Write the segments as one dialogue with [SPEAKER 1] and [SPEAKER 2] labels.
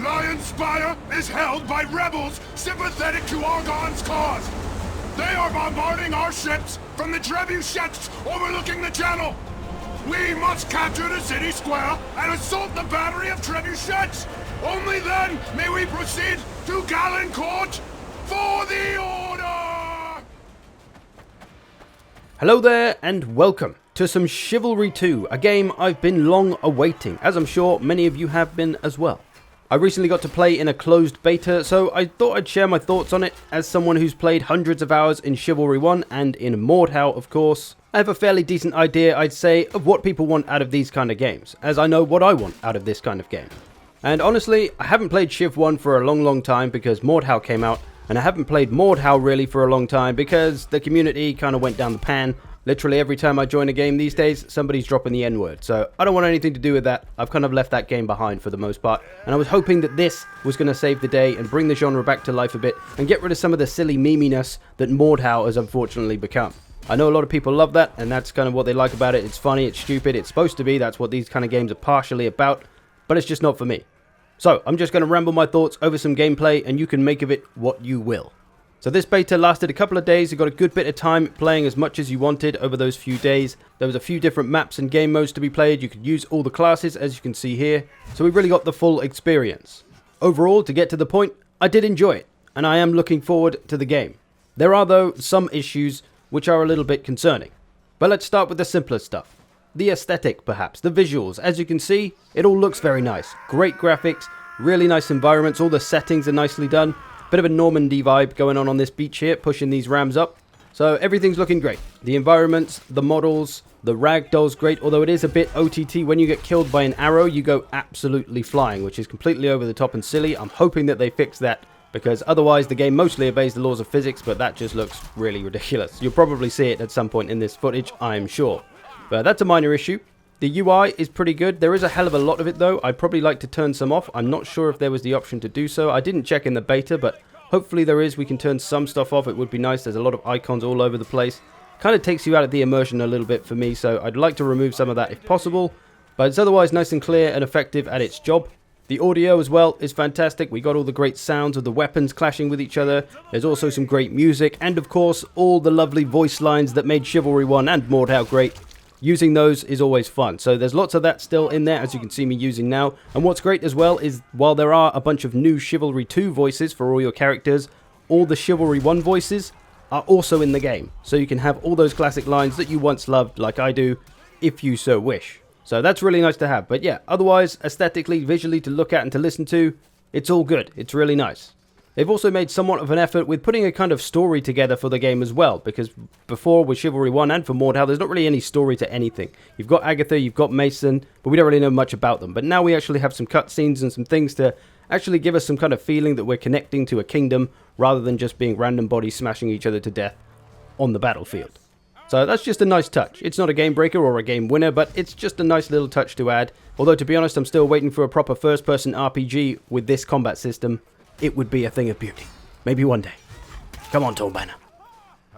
[SPEAKER 1] Lion Spire is held by rebels sympathetic to Argon's cause. They are bombarding our ships from the trebuchets overlooking the channel. We must capture the city square and assault the battery of trebuchets. Only then may we proceed to Galencourt for the order!
[SPEAKER 2] Hello there and welcome to some Chivalry 2, a game I've been long awaiting, as I'm sure many of you have been as well. I recently got to play in a closed beta, so I thought I'd share my thoughts on it as someone who's played hundreds of hours in Chivalry 1 and in Mordhau, of course. I have a fairly decent idea, I'd say, of what people want out of these kind of games, as I know what I want out of this kind of game. And honestly, I haven't played Chiv 1 for a long time because Mordhau came out, and I haven't played Mordhau really for a long time because the community kind of went down the pan. Literally every time I join a game these days, somebody's dropping the N-word, so I don't want anything to do with that. I've kind of left that game behind for the most part, and I was hoping that this was going to save the day and bring the genre back to life a bit and get rid of some of the silly meminess that Mordhau has unfortunately become. I know a lot of people love that, and that's kind of what they like about it. It's funny, it's stupid, it's supposed to be, that's what these kind of games are partially about, but it's just not for me. So, I'm just going to ramble my thoughts over some gameplay, and you can make of it what you will. So this beta lasted a couple of days, you got a good bit of time playing as much as you wanted over those few days. There was a few different maps and game modes to be played, you could use all the classes as you can see here. So we really got the full experience. Overall, to get to the point, I did enjoy it, and I am looking forward to the game. There are though some issues which are a little bit concerning. But let's start with the simpler stuff. The aesthetic perhaps, the visuals. As you can see, it all looks very nice. Great graphics, really nice environments, all the settings are nicely done. Bit of a Normandy vibe going on this beach here, pushing these rams up. So everything's looking great. The environments, the models, the ragdoll's great, although it is a bit OTT. When you get killed by an arrow, you go absolutely flying, which is completely over the top and silly. I'm hoping that they fix that, because otherwise the game mostly obeys the laws of physics, but that just looks really ridiculous. You'll probably see it at some point in this footage, I'm sure. But that's a minor issue. The UI is pretty good. There is a hell of a lot of it though. I'd probably like to turn some off. I'm not sure if there was the option to do so. I didn't check in the beta, but hopefully there is. We can turn some stuff off. It would be nice. There's a lot of icons all over the place. Kind of takes you out of the immersion a little bit for me, so I'd like to remove some of that if possible. But it's otherwise nice and clear and effective at its job. The audio as well is fantastic. We got all the great sounds of the weapons clashing with each other. There's also some great music, and of course all the lovely voice lines that made Chivalry 1 and Mordhau great. Using those is always fun, so there's lots of that still in there, as you can see me using now. And what's great as well is, while there are a bunch of new Chivalry 2 voices for all your characters, all the Chivalry 1 voices are also in the game. So you can have all those classic lines that you once loved, like I do, if you so wish. So that's really nice to have. But yeah, otherwise, aesthetically, visually, to look at and to listen to, it's all good. It's really nice. They've also made somewhat of an effort with putting a kind of story together for the game as well, because before with Chivalry 1 and for Mordhau, there's not really any story to anything. You've got Agatha, you've got Mason, but we don't really know much about them. But now we actually have some cutscenes and some things to actually give us some kind of feeling that we're connecting to a kingdom, rather than just being random bodies smashing each other to death on the battlefield. So that's just a nice touch. It's not a game breaker or a game winner, but it's just a nice little touch to add. Although to be honest, I'm still waiting for a proper first-person RPG with this combat system. It would be a thing of beauty. Maybe one day. Come on, Tall Banner.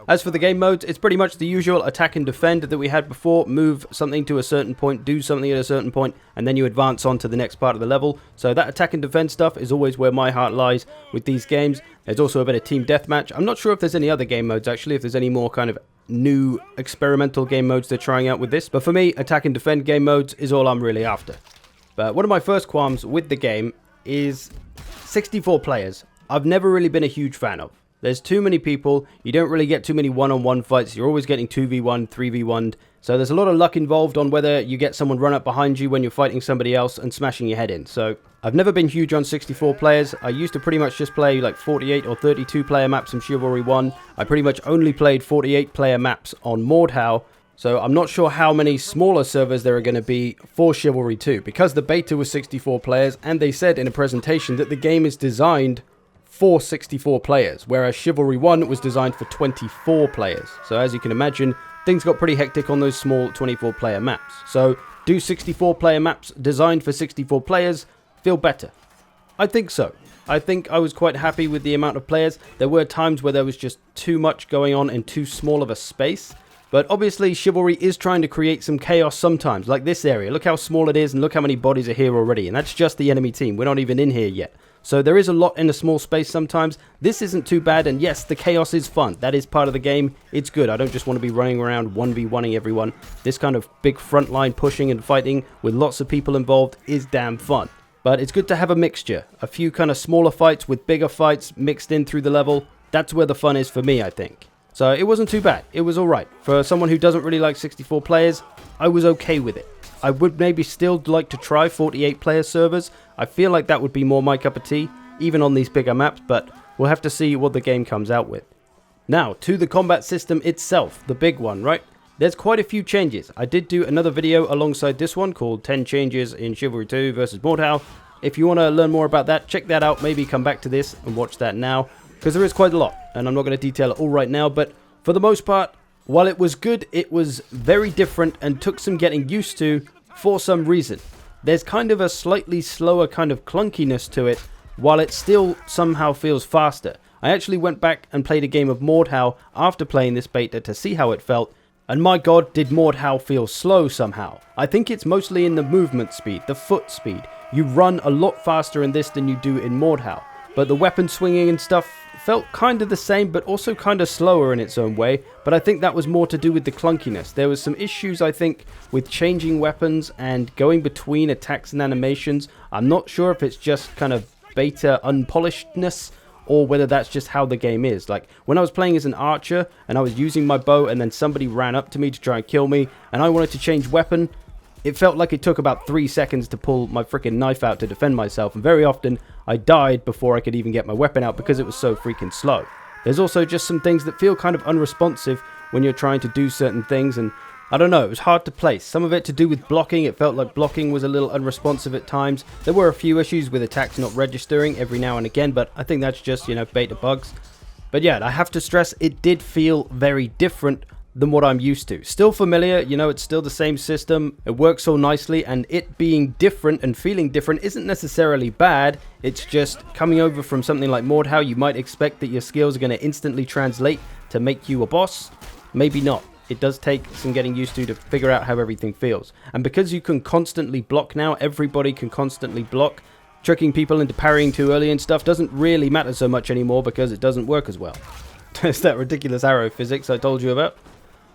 [SPEAKER 2] As for the game modes, it's pretty much the usual attack and defend that we had before. Move something to a certain point, do something at a certain point, and then you advance on to the next part of the level. So that attack and defend stuff is always where my heart lies with these games. There's also a bit of team deathmatch. I'm not sure if there's any other game modes actually, if there's any more kind of new experimental game modes they're trying out with this. But for me, attack and defend game modes is all I'm really after. But one of my first qualms with the game is 64 players. I've never really been a huge fan of. There's too many people, you don't really get too many one-on-one fights, you're always getting 2v1, 3v1, so there's a lot of luck involved on whether you get someone run up behind you when you're fighting somebody else and smashing your head in. So I've never been huge on 64 players. I used to pretty much just play like 48 or 32 player maps in Chivalry 1. I pretty much only played 48 player maps on Mordhau. So I'm not sure how many smaller servers there are going to be for Chivalry 2, because the beta was 64 players, and they said in a presentation that the game is designed for 64 players, whereas Chivalry 1 was designed for 24 players. So as you can imagine, things got pretty hectic on those small 24 player maps. So do 64 player maps designed for 64 players feel better? I think so. I think I was quite happy with the amount of players. There were times where there was just too much going on in too small of a space. But obviously Chivalry is trying to create some chaos sometimes, like this area. Look how small it is and look how many bodies are here already, and that's just the enemy team. We're not even in here yet. So there is a lot in a small space sometimes. This isn't too bad, and yes, the chaos is fun. That is part of the game. It's good. I don't just want to be running around 1v1ing everyone. This kind of big frontline pushing and fighting with lots of people involved is damn fun. But it's good to have a mixture. A few kind of smaller fights with bigger fights mixed in through the level. That's where the fun is for me, I think. So it wasn't too bad. It was alright. For someone who doesn't really like 64 players, I was okay with it. I would maybe still like to try 48 player servers. I feel like that would be more my cup of tea, even on these bigger maps, but we'll have to see what the game comes out with. Now, to the combat system itself, the big one, right? There's quite a few changes. I did do another video alongside this one called 10 Changes in Chivalry 2 versus Mordhau. If you want to learn more about that, check that out. Maybe come back to this and watch that now, because there is quite a lot, and I'm not going to detail it all right now, but for the most part, while it was good, it was very different and took some getting used to for some reason. There's kind of a slightly slower kind of clunkiness to it, while it still somehow feels faster. I actually went back and played a game of Mordhau after playing this beta to see how it felt, and my god, did Mordhau feel slow somehow. I think it's mostly in the movement speed, the foot speed. You run a lot faster in this than you do in Mordhau, but the weapon swinging and stuff felt kind of the same, but also kind of slower in its own way. But I think that was more to do with the clunkiness. There was some issues, I think, with changing weapons and going between attacks and animations. I'm not sure if it's just kind of beta unpolishedness, or whether that's just how the game is. Like, when I was playing as an archer, and I was using my bow, and then somebody ran up to me to try and kill me, and I wanted to change weapon, it felt like it took about 3 seconds to pull my freaking knife out to defend myself, and very often I died before I could even get my weapon out because it was so freaking slow. There's also just some things that feel kind of unresponsive when you're trying to do certain things, and I don't know, it was hard to place. Some of it to do with blocking. It felt like blocking was a little unresponsive at times. There were a few issues with attacks not registering every now and again, but I think that's just, beta bugs. But yeah, I have to stress, it did feel very different than what I'm used to. Still familiar, it's still the same system. It works so nicely, and it being different and feeling different isn't necessarily bad. It's just coming over from something like Mordhau, you might expect that your skills are going to instantly translate to make you a boss. Maybe not. It does take some getting used to figure out how everything feels. And because you can constantly block now, everybody can constantly block, tricking people into parrying too early and stuff doesn't really matter so much anymore because it doesn't work as well. It's that ridiculous arrow physics I told you about.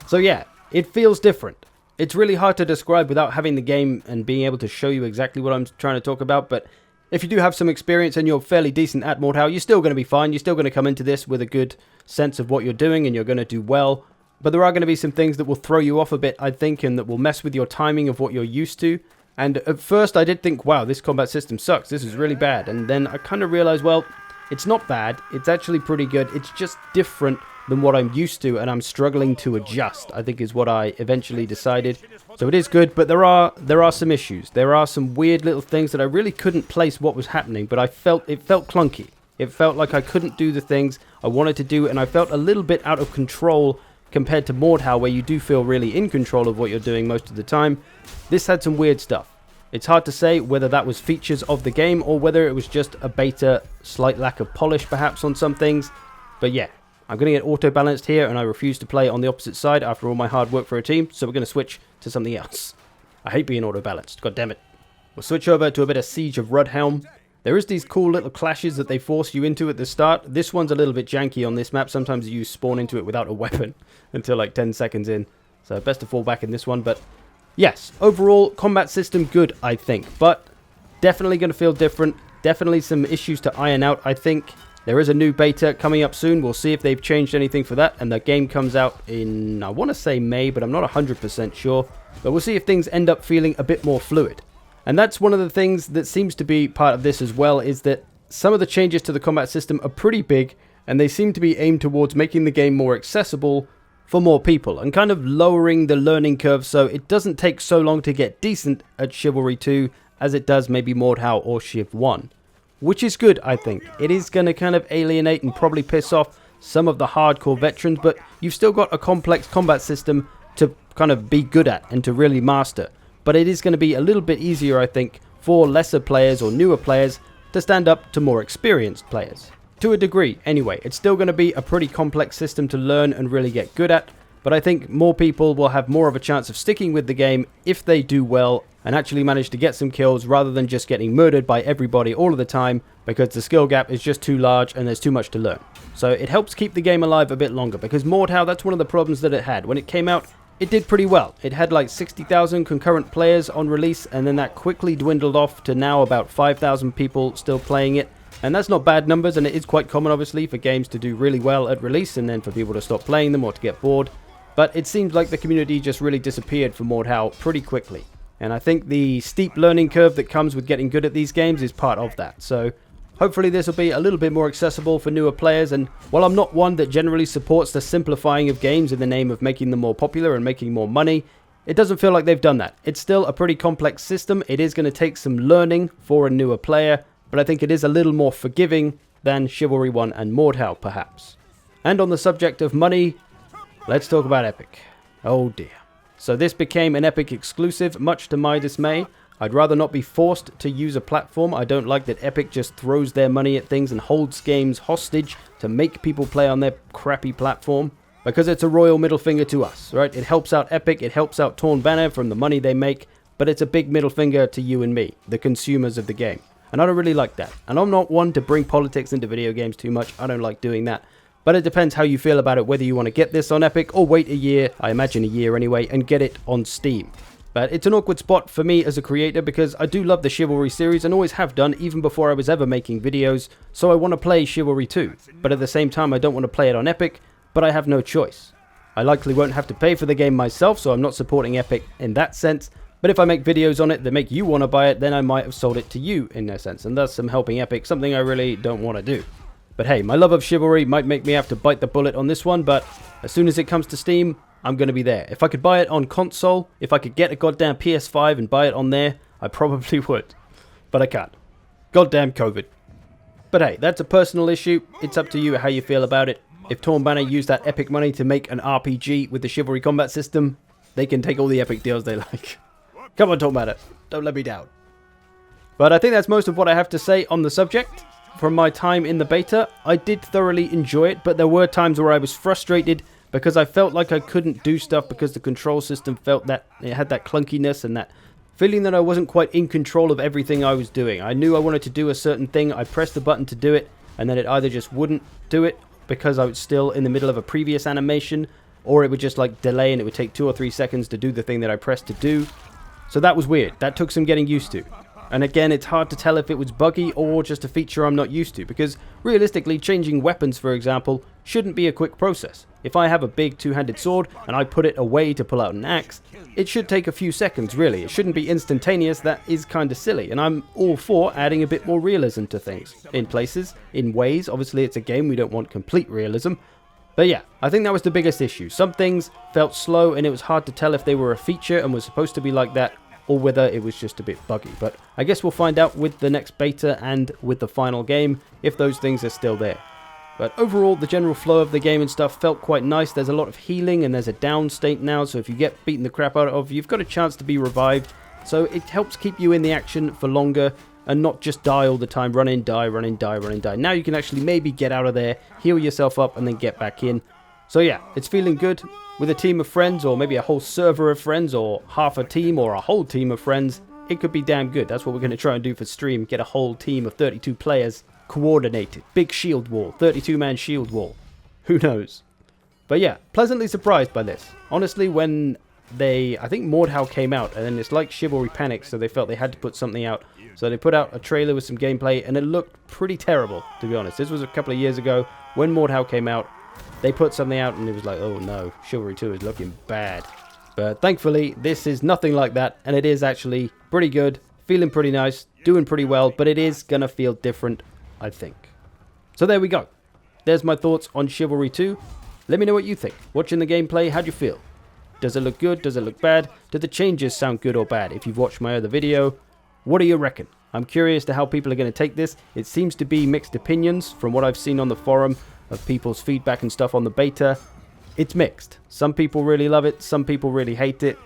[SPEAKER 2] So yeah, it feels different. It's really hard to describe without having the game and being able to show you exactly what I'm trying to talk about, but if you do have some experience and you're fairly decent at Mordhau, you're still going to be fine. You're still going to come into this with a good sense of what you're doing, and you're going to do well. But there are going to be some things that will throw you off a bit, I think, and that will mess with your timing of what you're used to. And at first I did think, wow, this combat system sucks. This is really bad. And then I kind of realized, well, it's not bad. It's actually pretty good. It's just different than what I'm used to, and I'm struggling to adjust, I think is what I eventually decided. So it is good, but there are some issues. There are some weird little things that I really couldn't place what was happening, but it felt clunky. It felt like I couldn't do the things I wanted to do, and I felt a little bit out of control compared to Mordhau, where you do feel really in control of what you're doing most of the time. This had some weird stuff. It's hard to say whether that was features of the game or whether it was just a beta, slight lack of polish perhaps on some things. But yeah, I'm going to get auto-balanced here, and I refuse to play on the opposite side after all my hard work for a team, so we're going to switch to something else. I hate being auto-balanced, god damn it. We'll switch over to a bit of Siege of Mordhau. There is these cool little clashes that they force you into at the start. This one's a little bit janky on this map. Sometimes you spawn into it without a weapon until like 10 seconds in. So best to fall back in this one. But yes, overall, combat system good, I think. But definitely going to feel different. Definitely some issues to iron out, I think. There is a new beta coming up soon. We'll see if they've changed anything for that. And the game comes out in, I want to say May, but I'm not 100% sure. But we'll see if things end up feeling a bit more fluid. And that's one of the things that seems to be part of this as well, is that some of the changes to the combat system are pretty big, and they seem to be aimed towards making the game more accessible for more people, and kind of lowering the learning curve so it doesn't take so long to get decent at Chivalry 2 as it does maybe Mordhau or Civ 1. Which is good, I think. It is going to kind of alienate and probably piss off some of the hardcore veterans, but you've still got a complex combat system to kind of be good at and to really master. But it is going to be a little bit easier, I think, for lesser players or newer players to stand up to more experienced players. To a degree, anyway. It's still going to be a pretty complex system to learn and really get good at, but I think more people will have more of a chance of sticking with the game if they do well and actually manage to get some kills rather than just getting murdered by everybody all of the time because the skill gap is just too large and there's too much to learn. So it helps keep the game alive a bit longer, because Mordhau, that's one of the problems that it had. When it came out, it did pretty well. It had like 60,000 concurrent players on release, and then that quickly dwindled off to now about 5,000 people still playing it. And that's not bad numbers, and it is quite common obviously for games to do really well at release and then for people to stop playing them or to get bored. But it seems like the community just really disappeared for Mordhau pretty quickly. And I think the steep learning curve that comes with getting good at these games is part of that. So hopefully this will be a little bit more accessible for newer players, and while I'm not one that generally supports the simplifying of games in the name of making them more popular and making more money, it doesn't feel like they've done that. It's still a pretty complex system. It is going to take some learning for a newer player, but I think it is a little more forgiving than Chivalry 1 and Mordhau perhaps. And on the subject of money, let's talk about Epic. Oh dear. So this became an Epic exclusive, much to my dismay. I'd rather not be forced to use a platform. I don't like that Epic just throws their money at things and holds games hostage to make people play on their crappy platform, because it's a royal middle finger to us, right? It helps out Epic, it helps out Torn Banner from the money they make, but it's a big middle finger to you and me, the consumers of the game. And I don't really like that. And I'm not one to bring politics into video games too much. I don't like doing that. But it depends how you feel about it, whether you want to get this on Epic or wait a year, I imagine a year anyway, and get it on Steam. But it's an awkward spot for me as a creator, because I do love the Chivalry series and always have done, even before I was ever making videos, so I want to play Chivalry 2. But at the same time, I don't want to play it on Epic, but I have no choice. I likely won't have to pay for the game myself, so I'm not supporting Epic in that sense. But if I make videos on it that make you want to buy it, then I might have sold it to you in a sense, and thus I'm helping Epic, something I really don't want to do. But hey, my love of Chivalry might make me have to bite the bullet on this one, but as soon as it comes to Steam, I'm going to be there. If I could buy it on console, if I could get a goddamn PS5 and buy it on there, I probably would. But I can't. Goddamn COVID. But hey, that's a personal issue. It's up to you how you feel about it. If Torn Banner used that Epic money to make an RPG with the Chivalry combat system, they can take all the Epic deals they like. Come on, Torn Banner. Don't let me down. But I think that's most of what I have to say on the subject. From my time in the beta, I did thoroughly enjoy it, but there were times where I was frustrated because I felt like I couldn't do stuff because the control system felt that it had that clunkiness and that feeling that I wasn't quite in control of everything I was doing. I knew I wanted to do a certain thing, I pressed the button to do it, and then it either just wouldn't do it because I was still in the middle of a previous animation, or it would just like delay and it would take 2 or 3 seconds to do the thing that I pressed to do. So that was weird. That took some getting used to. And again, it's hard to tell if it was buggy or just a feature I'm not used to, because realistically, changing weapons, for example, shouldn't be a quick process. If I have a big two-handed sword and I put it away to pull out an axe, it should take a few seconds, really. It shouldn't be instantaneous. That is kind of silly, and I'm all for adding a bit more realism to things. In places, in ways, obviously it's a game, we don't want complete realism. But yeah, I think that was the biggest issue. Some things felt slow and it was hard to tell if they were a feature and were supposed to be like that, or whether it was just a bit buggy. But I guess we'll find out with the next beta and with the final game if those things are still there. But overall, the general flow of the game and stuff felt quite nice. There's a lot of healing and there's a down state now, so if you get beaten the crap out of, you've got a chance to be revived. So it helps keep you in the action for longer and not just die all the time, run in, die, run in, die, run in, die. Now you can actually maybe get out of there, heal yourself up and then get back in. So yeah, it's feeling good. With a team of friends, or maybe a whole server of friends, or half a team, or a whole team of friends, it could be damn good. That's what we're going to try and do for stream. Get a whole team of 32 players, coordinated. Big shield wall, 32-man shield wall. Who knows? But yeah, pleasantly surprised by this. Honestly, when I think Mordhau came out, and then it's like Chivalry panicked, so they felt they had to put something out. So they put out a trailer with some gameplay, and it looked pretty terrible, to be honest. This was a couple of years ago, when Mordhau came out. They put something out and it was like, oh no, Chivalry 2 is looking bad. But thankfully, this is nothing like that, and it is actually pretty good, feeling pretty nice, doing pretty well, but it is gonna feel different, I think. So there we go. There's my thoughts on Chivalry 2. Let me know what you think. Watching the gameplay, how'd you feel? Does it look good? Does it look bad? Do the changes sound good or bad? If you've watched my other video, what do you reckon? I'm curious to how people are going to take this. It seems to be mixed opinions from what I've seen on the forum of people's feedback and stuff on the beta. It's mixed. Some people really love it, some people really hate it.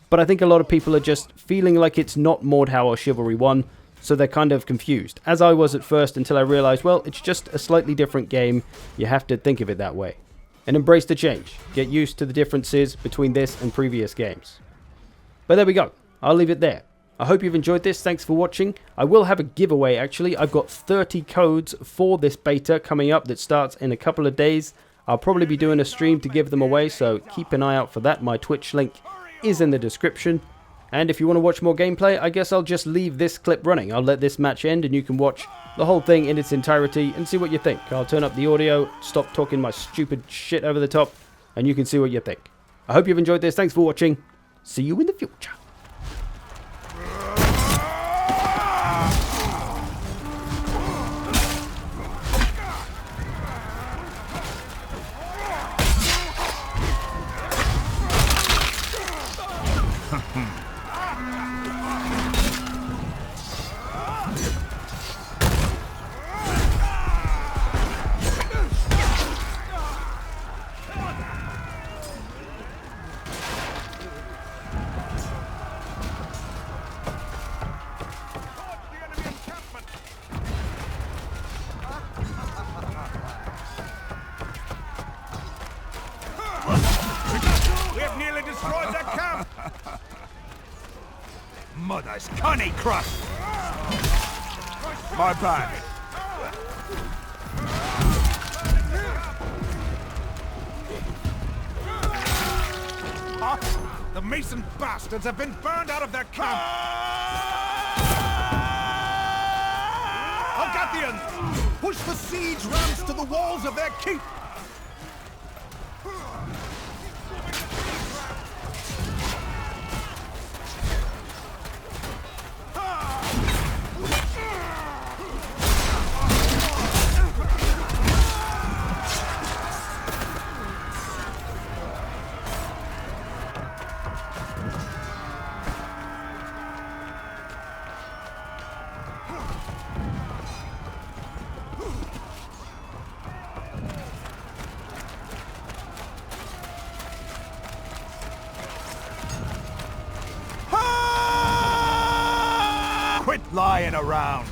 [SPEAKER 2] But I think a lot of people are just feeling like it's not Mordhau or Chivalry 1, so they're kind of confused. As I was at first, until I realized, well, it's just a slightly different game. You have to think of it that way. and embrace the change. Get used to the differences between this and previous games. But there we go. I'll leave it there. I hope you've enjoyed this. Thanks for watching. I will have a giveaway actually. I've got 30 codes for this beta coming up that starts in a couple of days. I'll probably be doing a stream to give them away, so keep an eye out for that. My Twitch link is in the description. And if you want to watch more gameplay, I guess I'll just leave this clip running. I'll let this match end and you can watch the whole thing in its entirety and see what you think. I'll turn up the audio, stop talking my stupid shit over the top, and you can see what you think. I hope you've enjoyed this. Thanks for watching. See you in the future.
[SPEAKER 1] Destroyed that camp! Mother's conny crust! My bad. The Mason bastards have been burned out of their camp! Algathians! Push the siege rams to the walls of their keep! Quit lying around!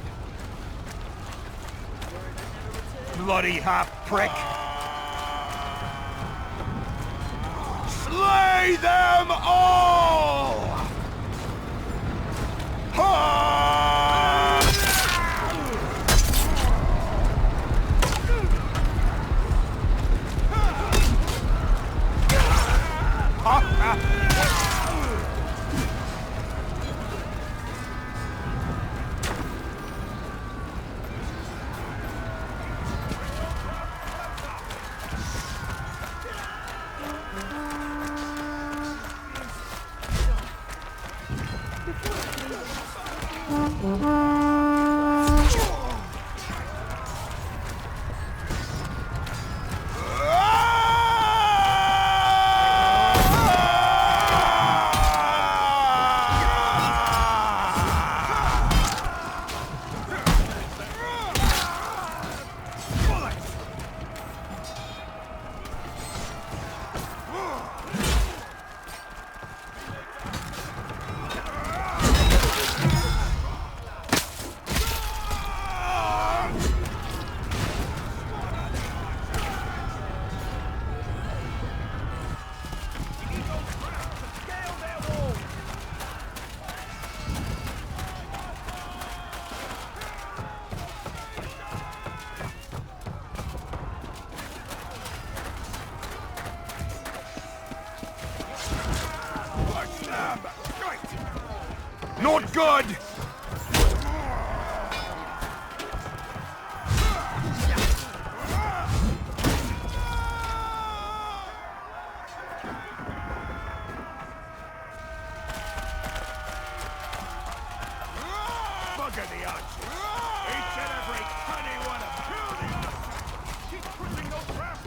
[SPEAKER 1] Bloody half-prick! Slay them all! Not good! Bugger the archers! Each and every tiny one of them! Keep pushing those traps!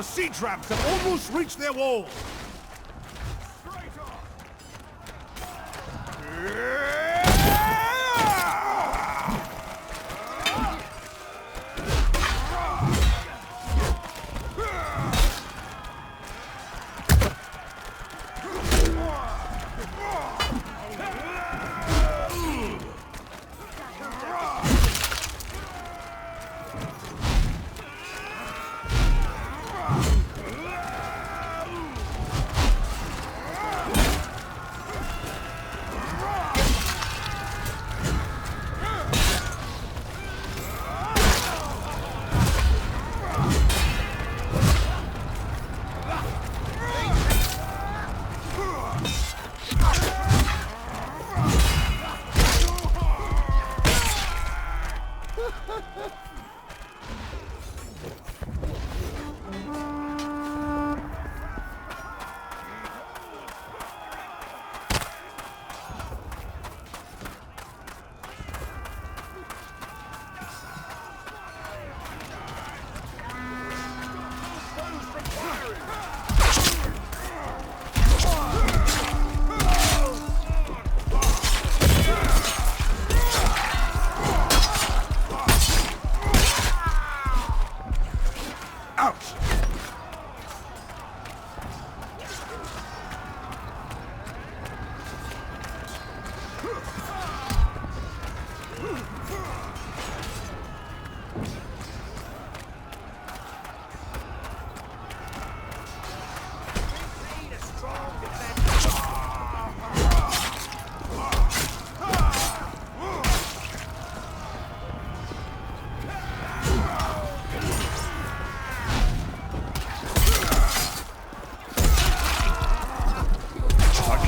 [SPEAKER 3] The siege ramps have almost reached their walls!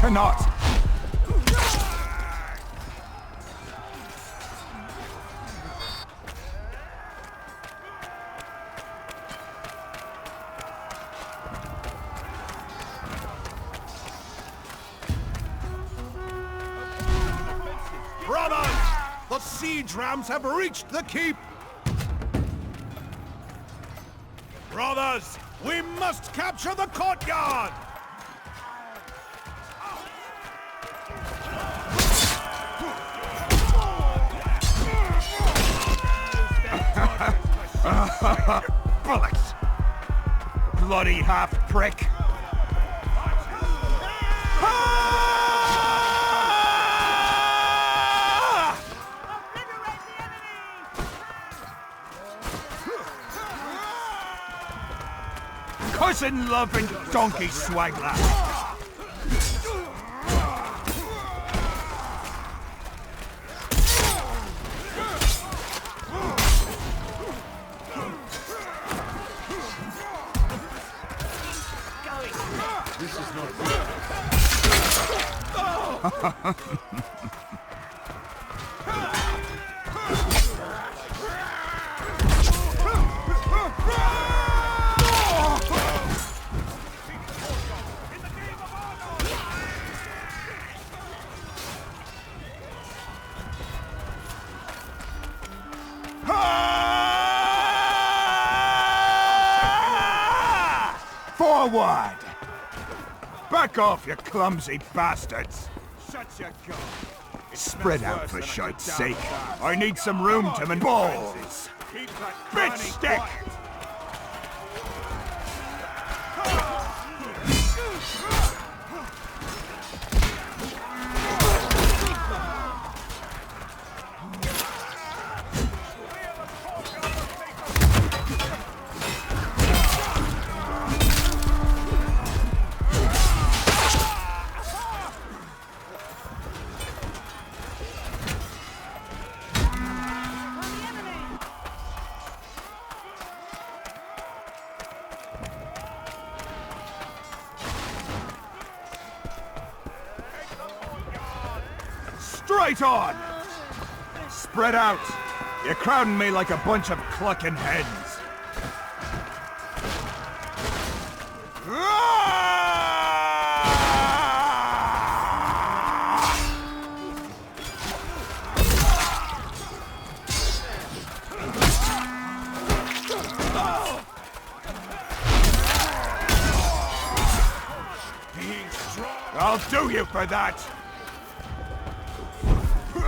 [SPEAKER 1] Cannot!
[SPEAKER 3] Brothers! The siege rams have reached the keep! Brothers! We must capture the courtyard!
[SPEAKER 1] Bullets! Bloody half-prick! Cousin-loving donkey swagler!
[SPEAKER 3] This is not
[SPEAKER 1] Forward! Back off, you clumsy bastards!
[SPEAKER 3] Shut your gun!
[SPEAKER 1] Spread out for shite's sake. I need some room to man balls. Bitch stick! Straight on! Spread out! You're crowding me like a bunch of clucking hens.
[SPEAKER 3] I'll do you for that!
[SPEAKER 1] No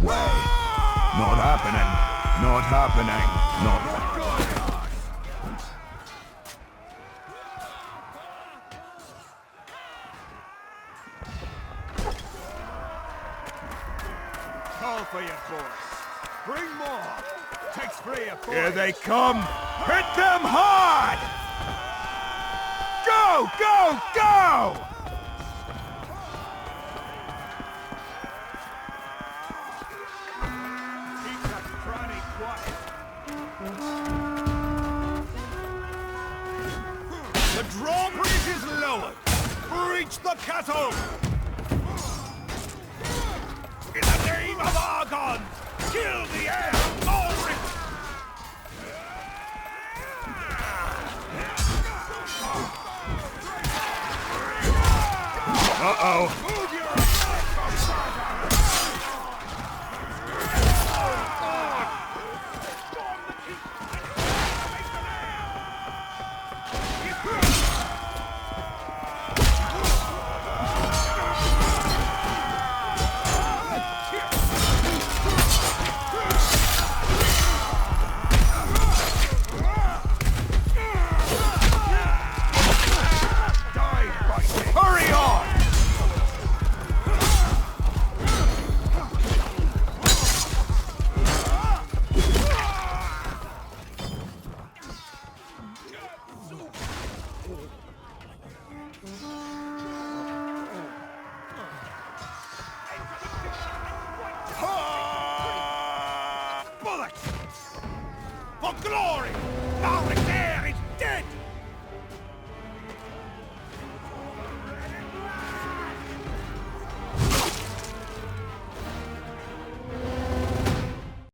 [SPEAKER 1] way. Not happening. Not happening. Not happening.
[SPEAKER 3] Call for your force. Bring more. Takes 3 of 4. Here they come. Hit them hard! Go! Go! Go! Keep that cranny quiet. The drawbridge is lowered. Breach the castle! In the name of Argon! Kill the air! Ulrich! Uh-oh! Move your hurry on! Bullets! For glory! Now again!